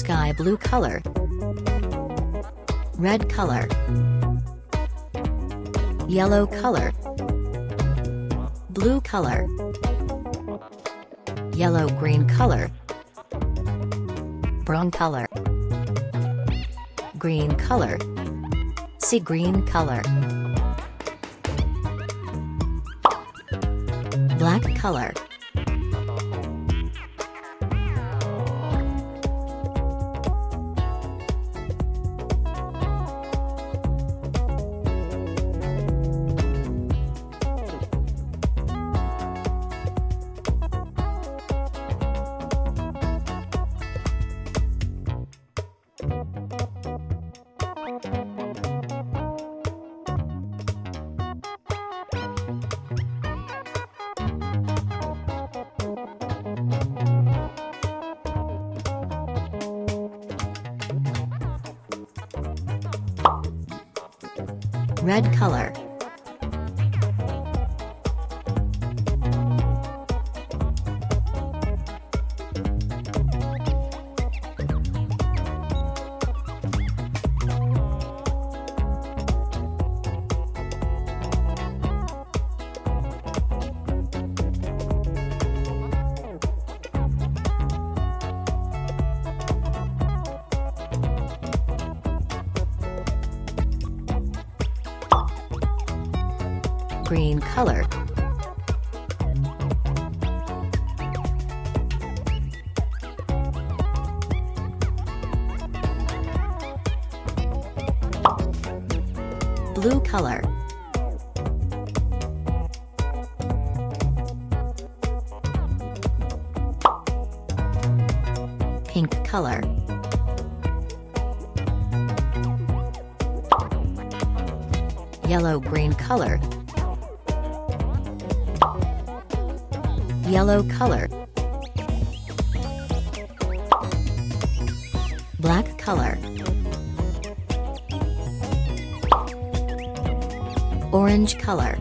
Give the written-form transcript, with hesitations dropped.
sky blue color, red color, yellow color, blue color, yellow-green color, brown color, green color, sea green color, black color, red color, green color, blue color, pink color, yellow-green color, yellow color, black color, orange color.